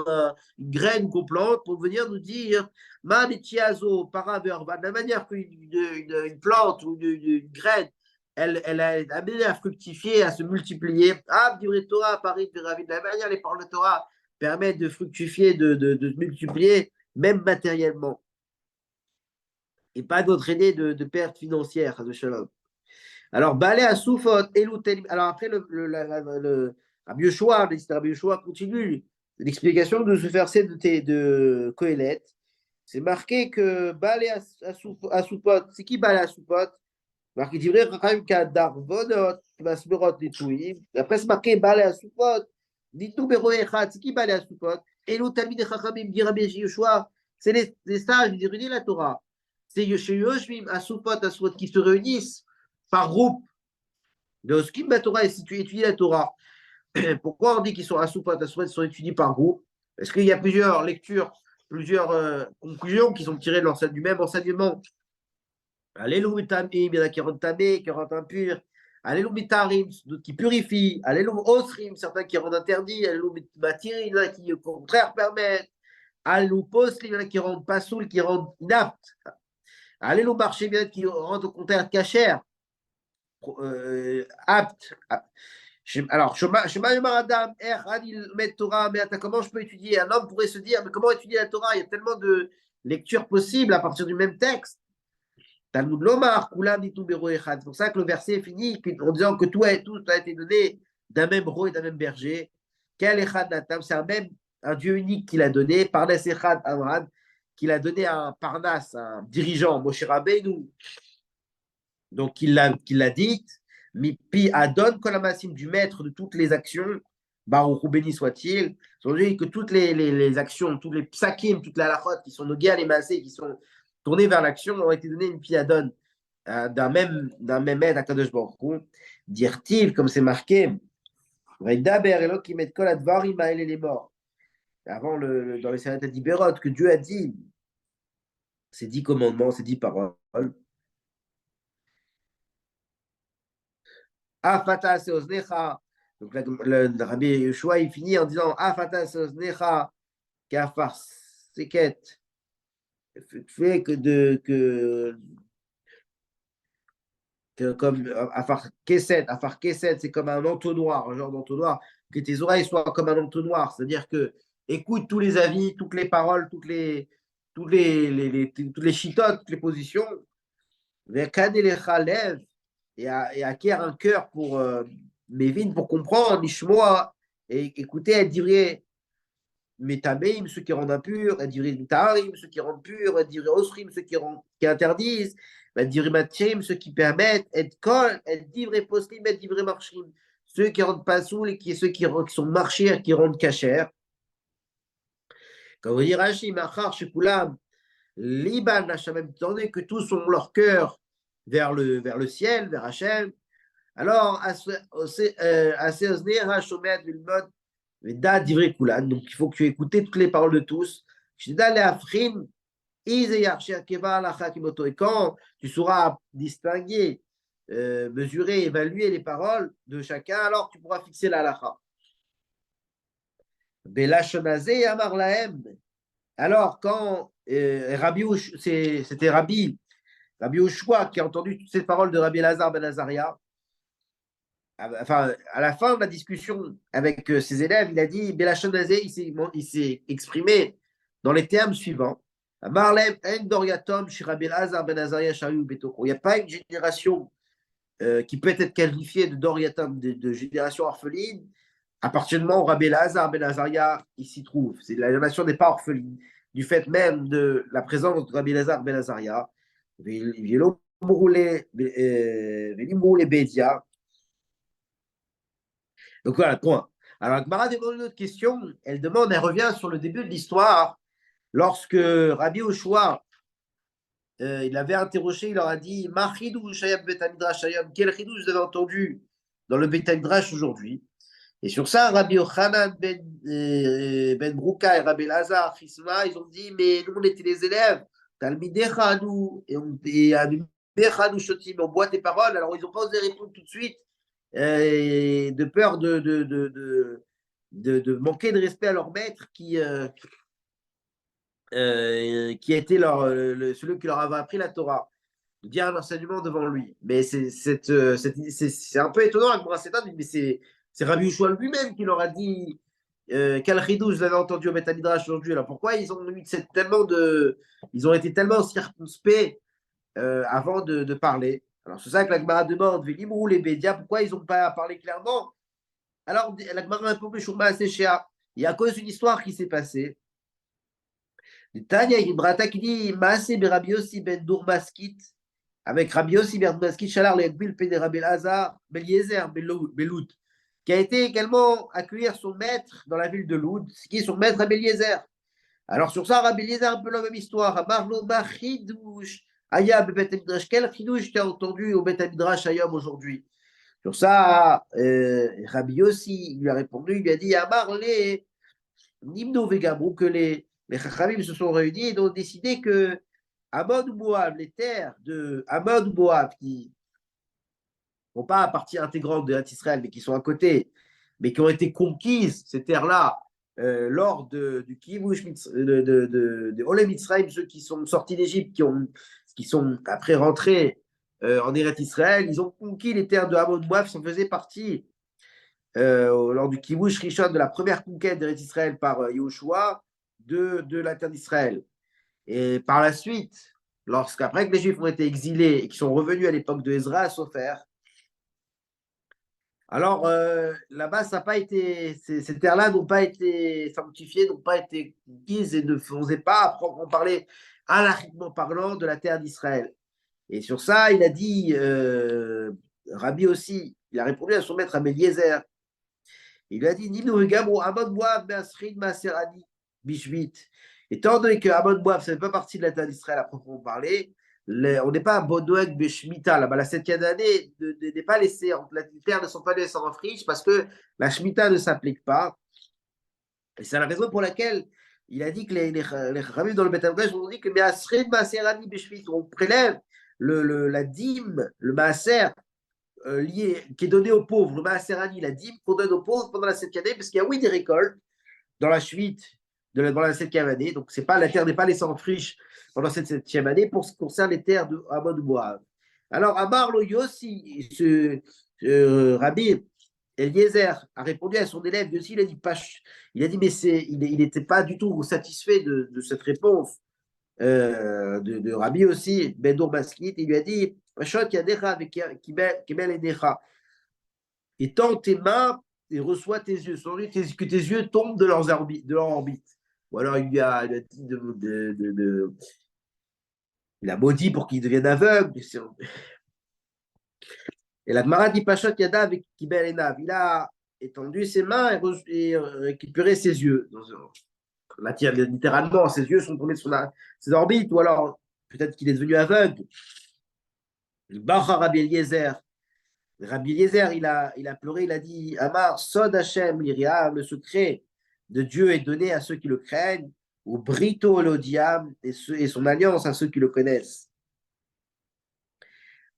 une graine qu'on plante, pour venir nous dire, ma Netiazo, de la manière qu'une plante ou une graine, elle a amené à fructifier, à se multiplier. Ah, du Torah, Paris, de la manière, les paroles de Torah permettent de fructifier, de multiplier, même matériellement. Et pas d'entraîner de pertes financières, de shalom. Alors, Balé à Soufot, Eloutel. Alors, après, Rabbi Yoshua, Rabbi Yoshua continue l'explication de ce verset de Kohelet. C'est marqué que Balé à Soufot, c'est qui Balé à Soufot? Marqué Divrei Chachamim Kadarvonot, Masmerot Netouim. Après, c'est marqué Balé à Soufot, Nitou Bero Echad, c'est qui Balé à Soufot? Elou Talmid Chachamim, dit Rabbi Yoshua, c'est les sages, les érudits de la Torah. C'est Yoshvim à Soufot, qui se réunissent par groupe. De Skim Torah, et si tu étudies la Torah, pourquoi on dit qu'ils sont à Soufot, ils sont étudiés par groupe? Est-ce qu'il y a plusieurs lectures, plusieurs conclusions qui sont tirées du même enseignement? Alléluia Tamim, il y en a qui rendent tamé, qui rendent impur. Alléluia Tarim, d'autres qui purifient. Alléluia Osrim, certains qui rendent interdit. Alléluia Matirim, il y en a qui au contraire permettent. Alléluia Poslim, il y en a qui rendent pas soul, qui rendent inaptes. Alléluia Marché, il y en a qui rendent au contraire cachère, apte. Alors, comment je peux étudier? Un homme pourrait se dire, mais comment étudier la Torah? Il y a tellement de lectures possibles à partir du même texte. Talmud Lomar, Kulam Nitu Bero Echad. C'est pour ça que le verset finit en disant que tout a été donné d'un même roi et d'un même berger. Quel Echad Natam, c'est un Dieu unique qu'il a donné, Parnas Echad Amran, qu'il a donné à un Parnas, un dirigeant, Moshe Rabbeinu. Donc, il l'a dit, Mipi Adon Kolamassim, du maître de toutes les actions, Baruch béni soit-il. On dit que toutes les actions, tous les psakim, toutes les halachot qui sont nos guerres, les massés, qui sont tournés vers l'action, ont été donnés une piadon d'un même aide à Kadosh Baruch Hu. Dire-t-il, comme c'est marqué, Vaidaber Elohim et kol advarim ha'ele les morts. Avant, dans les Sérètes d'Iberot, que Dieu a dit ces 10 commandements, ces 10 paroles. Afata seoznecha. Donc le Rabbi Yoshua, il finit en disant Afata seoznecha, kafar seket. Fait comme Afar Kesset, c'est comme un entonnoir, un genre d'entonnoir, que tes oreilles soient comme un entonnoir, c'est-à-dire que écoute tous les avis, toutes les paroles, toutes les chitotes, toutes les positions, lève et acquiert un cœur pour Mévin, pour comprendre, Nishmoa, et écouter, elle dirait Metameim, ceux qui rendent impurs, elle dirait Taharim, ceux qui rendent purs, elle dirait Osrim, ceux qui interdisent, elle dirait Matchim, ceux qui permettent, elle Kol, elle dirait Poslim, elle dirait Marchim, ceux qui rendent pas soul et ceux qui sont marchés, qui rendent cachère. Quand vous dites Rashi, Machar, Shekulam, Liban, Hachem, étant donné que tous ont leur cœur vers le ciel, vers Hachem, alors, donc il faut que tu écoutes toutes les paroles de tous. Et quand tu sauras distinguer, mesurer, évaluer les paroles de chacun, alors tu pourras fixer la halakha. Alors, quand c'était Rabbi Yoshua qui a entendu toutes ces paroles de Rabbi Elazar ben Azaria, enfin, à la fin de la discussion avec ses élèves, il a dit Belachonazé, il s'est exprimé dans les termes suivants. Marlem en Doriatom, Shirabel Azar ben Azaria, Shariou Betoko. Il n'y a pas une génération qui peut être qualifiée de Doriatom, de génération orpheline, à partir du moment où Rabbi Azar ben Azaria il s'y trouve. La génération n'est pas orpheline, du fait même de la présence de Rabbi Azar ben Azaria. Vélo Mourou les Bédia. Donc voilà, point. Alors, Agmara demande une autre question. Elle revient sur le début de l'histoire, lorsque Rabbi Oshua, il avait interrogé, il leur a dit quel chidouche vous avez entendu dans le Bet Midrash aujourd'hui? Et sur ça, Rabbi Yochanan ben Brouka et Rabbi Lazar, Chisma, ils ont dit mais nous, on était les élèves, Talmidecha, nous, et on boit tes paroles. Alors, ils n'ont pas osé répondre tout de suite de peur de manquer de respect à leur maître qui a été celui qui leur avait appris la Torah, de dire un enseignement devant lui. Mais c'est un peu étonnant avec Bracetan, mais c'est Rabbi Yoshua lui-même qui leur a dit quel chidouche vous avez entendu au Beth Midrash aujourd'hui. Alors pourquoi ils ont été tellement circonspects avant de parler. Alors, c'est ça que la Gemara demande, Vélimrou les Bédia, pourquoi ils n'ont pas parlé clairement? Alors, la Gemara répond, il y a à cause d'une histoire qui s'est passée. Tanya, il y a une brata qui dit, Maase Rabbi Yossi ben Dourmaskit, avec Rabbi Yossi ben Dourmaskit, Shalar le Ekbil Pede Rabbi Elazar, Beliezer, Belout, qui a été également accueillir son maître dans la ville de Loud, qui est son maître à Beliezer. Alors, sur ça, Rabbi Eliezer, un peu la même histoire. Amarlo Bachidouche. Aya Bet Midrash, quel chidouche t'as entendu au Bet Midrash Ayom aujourd'hui? Sur ça, Rabbi Yossi lui a répondu, il lui a dit Amar les Nimno Vegabrou, que les Chachamim se sont réunis et ont décidé que Amon ou Moab, les terres de Amon ou Moab, qui ne font pas partie intégrante de Israël, mais qui sont à côté, mais qui ont été conquises, ces terres-là, lors du Kivush de Olem Mitzrayim, ceux qui sont sortis d'Égypte, qui sont après rentrés en Eretz Israël, ils ont conquis les terres de Hamon Moab, ça faisait partie lors du Kivush Rishon de la première conquête d'Eretz Israël par Yahushua de la terre d'Israël. Et par la suite, lorsqu'après que les Juifs ont été exilés et qu'ils sont revenus à l'époque de Ezra à Sopher, alors là-bas, ça n'a pas été, ces terres-là n'ont pas été sanctifiées, n'ont pas été conquises et ne faisaient pas, à proprement parler, halachiquement parlant, de la terre d'Israël. Et sur ça, il a dit, Rabbi aussi, il a répondu à son maître Rabbi Eliezer. Il a dit, Ninu Gamro, Amon Moab, Measrin, Maserani, Bishvit. Étant donné que Amon Moab, ça ne fait pas partie de la terre d'Israël à proprement parler, on n'est pas à Bodouek Beshmita, là-bas, la 7e année n'est pas laissée, les terres ne sont pas laissées en friche parce que la Shemitah ne s'applique pas. Et c'est la raison pour laquelle il a dit que les rabbins dans le Beth Amikdash ont dit que Measrin, Maserani, Bishvit, on prélève la dîme, le maaser, qui est donné aux pauvres, le maaserani, la dîme qu'on donne aux pauvres pendant la 7e année, parce qu'il y a oui des récoltes dans la suite dans la 7e année, donc la terre n'est pas laissée en friche pendant cette 7e année pour ce qui concerne les terres de Hamon ou Moab. Alors, Amar lo Yossi, ce Rabbi Eliezer a répondu à son élève Yossi, il a dit, mais il n'était pas du tout satisfait de cette réponse de Rabbi aussi, Bedour Baskit, il lui a dit, Pashot Yadecha avec Kibel Edecha, étends tes mains et reçois tes yeux, sans lui que tes yeux tombent de leur orbite. Ou alors il a dit il a maudit pour qu'il devienne aveugle. Et la Gemara dit Pashot Yada avec Kibel Enav, il a étendu ses mains et récupéré ses yeux. Littéralement, ses yeux sont tombés sur ses orbites, ou alors peut-être qu'il est devenu aveugle. Bachar Rabbi Eliezer. Rabbi Eliezer, il a pleuré, il a dit Amar, Sod Hashem Liriam, le secret de Dieu est donné à ceux qui le craignent, ou Brito Elodiam, et son alliance à ceux qui le connaissent.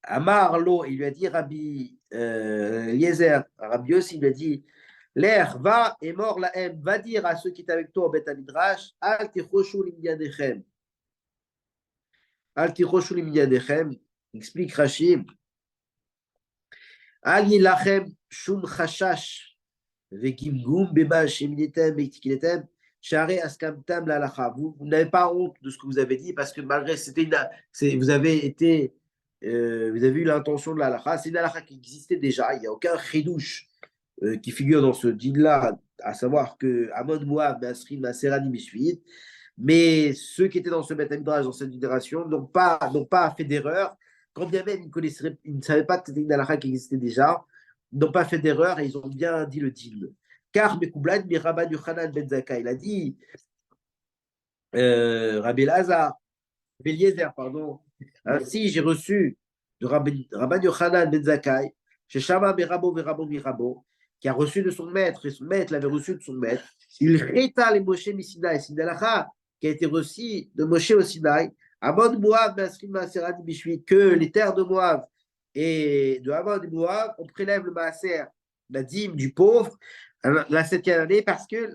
Amar Lo, il lui a dit Rabbi Eliezer, Rabbi aussi, il lui a dit L'air va et mort la haine, va dire à ceux qui étaient avec toi au Beth Midrash, Al tichoshu limyadechem. Al tichoshu limyadechem, explique Rachid. Al yilachem shum chashash vegimgum beba shemietem betikletem share askamtam la lacha. Vous n'avez pas honte de ce que vous avez dit parce que malgré vous avez été vous avez eu l'intention de la lacha. C'est une lacha qui existait déjà. Il n'y a aucun chidouche qui figure dans ce din-là, à savoir que Amon Moab, Masrim, Maserani, Mishvit, mais ceux qui étaient dans ce Beth Midrash, dans cette génération, n'ont pas fait d'erreur, quand bien même ils ne savaient pas que c'était une halakha qui existait déjà, n'ont pas fait d'erreur et ils ont bien dit le din. Car Mekoublad, Mirabban Yochanan Ben Zakkai, il a dit, Rabbi Eliezer, pardon, ainsi j'ai reçu de Rabban Yochanan Ben Zakkai, chez Shama Berabo Verabo Mirabo, qui a reçu de son maître, et son maître l'avait reçu de son maître. Il réta les Moshe Misinaï, c'est une halakha qui a été reçue de Moshe au Sinaï, Amon Moab, Masrim Maserani Bishvi, que les terres de Moab et de Amon et Moab, on prélève le Maaser, la dîme du pauvre, la 7e année, parce que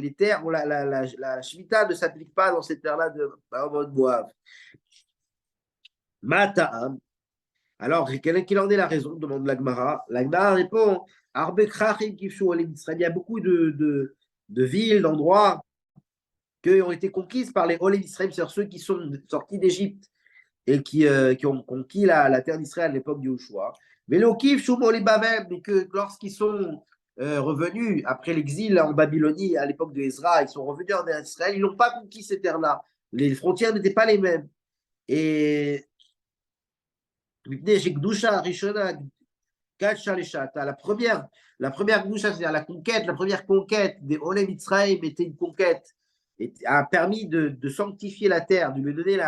les terres, la Shemitah ne s'applique pas dans ces terres-là de Amon Moab. Mata'am. Alors, quelle en est la raison demande l'Agmara. L'Agmara répond il y a beaucoup de villes, d'endroits qui ont été conquises par les Olim Israël, c'est-à-dire ceux qui sont sortis d'Égypte et qui ont conquis la terre d'Israël à l'époque du Yoshua. Mais que lorsqu'ils sont revenus après l'exil en Babylonie à l'époque de Ezra, ils sont revenus en Israël, ils n'ont pas conquis ces terres-là. Les frontières n'étaient pas les mêmes. Et la première Gdusha, c'est-à-dire la première conquête des Olem Mitzrayim était une conquête, a permis de sanctifier la terre, de lui donner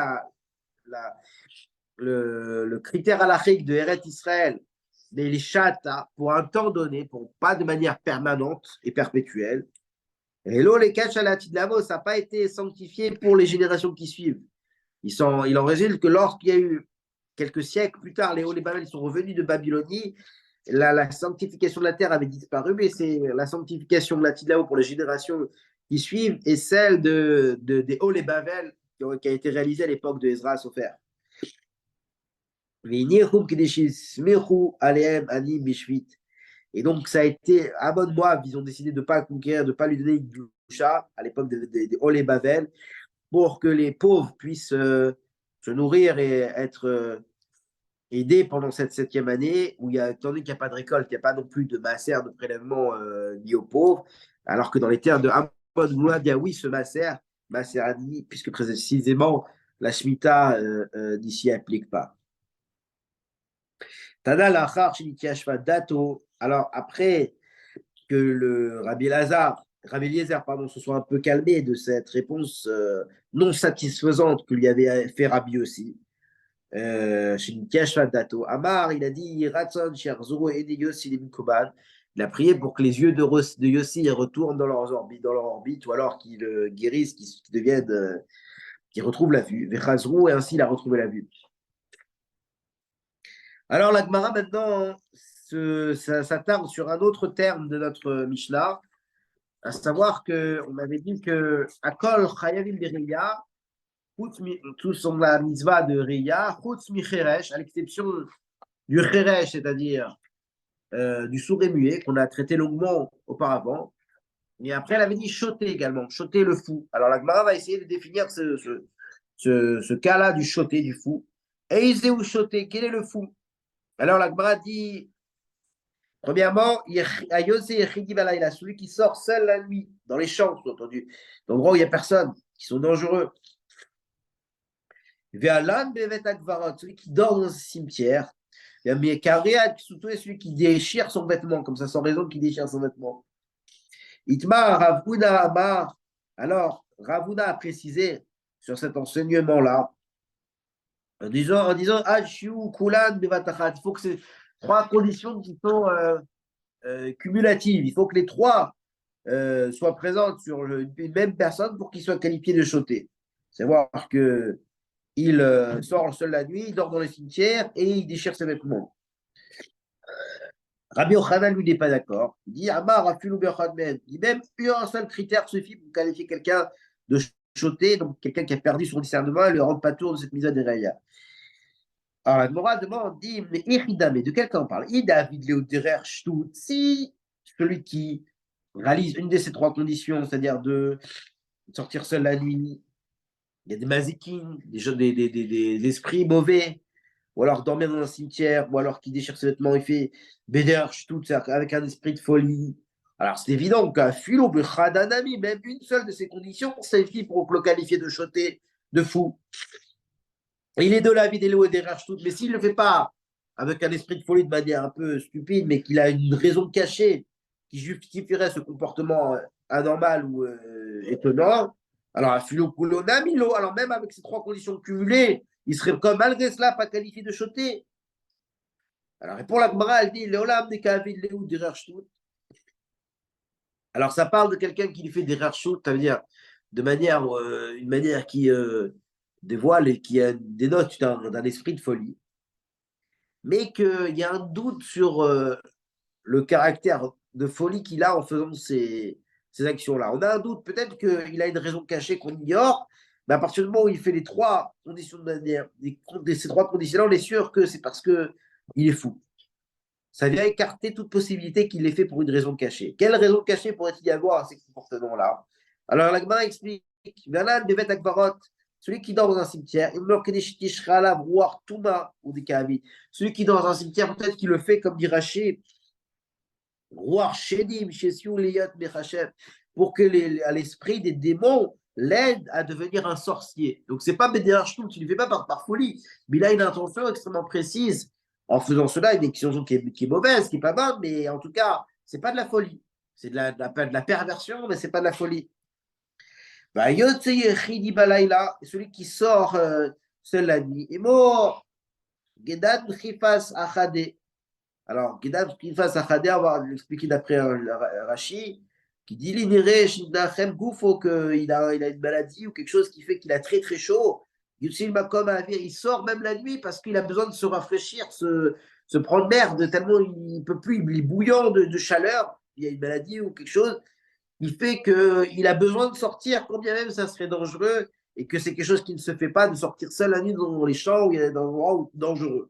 le critère halachique de Eret Israël, mais les chata pour un temps donné, pas de manière permanente et perpétuelle. Et là, les Kachalatitlavo, ça n'a pas été sanctifié pour les générations qui suivent. Il en résulte que lorsqu'il y a eu quelques siècles plus tard, les Babel sont revenus de Babylonie, la sanctification de la terre avait disparu, mais c'est la sanctification de la Tidlao pour les générations qui suivent et celle des Babel qui a été réalisée à l'époque de Ezra Sofer. Et donc, ça a été à bon Moab, ils ont décidé de ne pas conquérir, de ne pas lui donner une doucha à l'époque des Babel pour que les pauvres puissent se nourrir et être aidés pendant cette 7e année où étant donné qu'il n'y a pas de récolte, il n'y a pas non plus de masser, de prélèvement lié aux pauvres, alors que dans les terres de Amon Moab, il y a oui ce masser puisque précisément la Shemitah d'ici n'applique pas. Tana lachar dato. Alors après que le Rabbi Eliezer, se soit un peu calmé de cette réponse non satisfaisante que lui avait fait Rabbi aussi. Amar, il a dit Ratson, il a prié pour que les yeux de Yossi retournent dans leur orbite, ou alors qu'ils guérissent, qu'ils deviennent, qu'ils retrouvent la vue. Et ainsi il a retrouvé la vue. Alors la Gemara maintenant s'attarde sur un autre terme de notre Mishnah, à savoir qu'on avait dit que Akol Chayavim Bereya, tous sont la mitzvah de Reya, Chutz mi Cheresh, à l'exception du Cheresh, c'est-à-dire du sourd et muet, qu'on a traité longuement auparavant. Et après, elle avait dit Choté également, Choté le fou. Alors la Gemara va essayer de définir ce cas-là du choté, du fou. Et il où choté, quel est le fou? Alors la Gemara dit, premièrement, Ayose Yechidi Balayla, celui qui sort seul la nuit, dans les champs, sous-entendu, dans l'endroit où il n'y a personne, qui sont dangereux. Ve'alan Bevet Akvarot, celui qui dort dans un cimetière. Mais Kariad, surtout, est celui qui déchire son vêtement, comme ça, sans raison qu'il déchire son vêtement. Itma Ravuna Amar. Alors, Ravuna a précisé sur cet enseignement-là, en disant Ashu Kulan Bevatachat. Il faut que c'est trois conditions qui sont cumulatives. Il faut que les trois soient présentes sur une même personne pour qu'il soit qualifié de choté. C'est voir que il sort seul la nuit, il dort dans le cimetière et il déchire ses vêtements. Rabbi Yochanan, lui, n'est pas d'accord. Il dit Amar Afilu Bechadmen. Il dit même un seul critère suffit pour qualifier quelqu'un de choté, donc quelqu'un qui a perdu son discernement et le rendre pas tour de cette mise à déraïa. Alors la Gemara demande, dit, mais de quel cas on parle? David Léoderer Shtut, si celui qui réalise une de ces trois conditions, c'est-à-dire de sortir seul la nuit, il y a des mazikines, des esprits mauvais, ou alors dormir dans un cimetière, ou alors qui déchire ses vêtements, il fait Beder Shtut, avec un esprit de folie. Alors c'est évident qu'un philo, même une seule de ces conditions, ça suffit pour le qualifier de choté, de fou. Il est de la vie des lois et des rachtout, mais s'il ne le fait pas avec un esprit de folie de manière un peu stupide, mais qu'il a une raison cachée qui justifierait ce comportement anormal ou étonnant, alors alors même avec ces trois conditions cumulées, il serait comme malgré cela pas qualifié de choté. Alors, et pour la Gemara, elle dit Léolam des Kavid Léou des rachtout. Alors, ça parle de quelqu'un qui lui fait des rachtout, c'est-à-dire de manière, une manière qui dévoile et qui dénote d'un esprit de folie, mais qu'il y a un doute sur le caractère de folie qu'il a en faisant ces actions-là. On a un doute, peut-être qu'il a une raison cachée qu'on ignore, mais à partir du moment où il fait les trois conditions de manière, ces trois conditions-là, on est sûr que c'est parce qu'il est fou. Ça vient écarter toute possibilité qu'il l'ait fait pour une raison cachée. Quelle raison cachée pourrait-il y avoir à ces comportements-là? Alors la Gemara explique, celui qui dort dans un cimetière, celui qui dort dans un cimetière, peut-être qu'il le fait comme dit Rachid, pour que à l'esprit des démons l'aide à devenir un sorcier. Donc c'est pas Bédéar Shtoum, tu ne le fais pas par folie, mais il a une intention extrêmement précise en faisant cela, une intention qui est mauvaise, qui n'est pas bonne, mais en tout cas, c'est pas de la folie. C'est de la perversion, mais c'est pas de la folie. Celui qui sort seul la nuit est mort. Gedan Khifas Achade. Alors, Gedan Khifas Achade, on va l'expliquer d'après Rashi, qui dit l'iniré Shindachem Goufo, qu'il a une maladie ou quelque chose qui fait qu'il a très très chaud. Il sort même la nuit parce qu'il a besoin de se rafraîchir, se prendre l'air, tellement il ne peut plus, il est bouillant de chaleur. Il y a une maladie ou quelque chose qui fait qu'il a besoin de sortir, quand bien même ça serait dangereux, et que c'est quelque chose qui ne se fait pas de sortir seul la nuit dans les champs ou dans des endroits dangereux.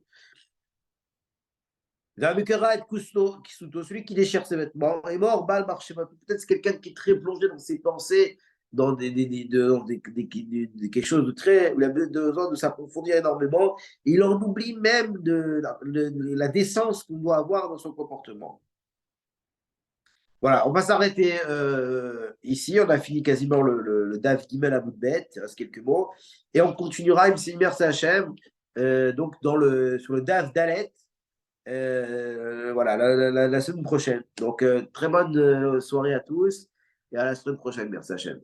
Celui qui déchire ses vêtements est mort, peut-être c'est quelqu'un qui est très plongé dans ses pensées, dans quelque chose de très, où il a besoin de s'approfondir énormément, et il en oublie même de la décence qu'on doit avoir dans son comportement. Voilà, on va s'arrêter ici. On a fini quasiment le DAF Gimel à bout de bête. Il reste quelques mots. Et on continuera, merci Hachem, donc sur le DAF Dalet. Voilà, la semaine prochaine. Donc, très bonne soirée à tous et à la semaine prochaine. Merci Hachem.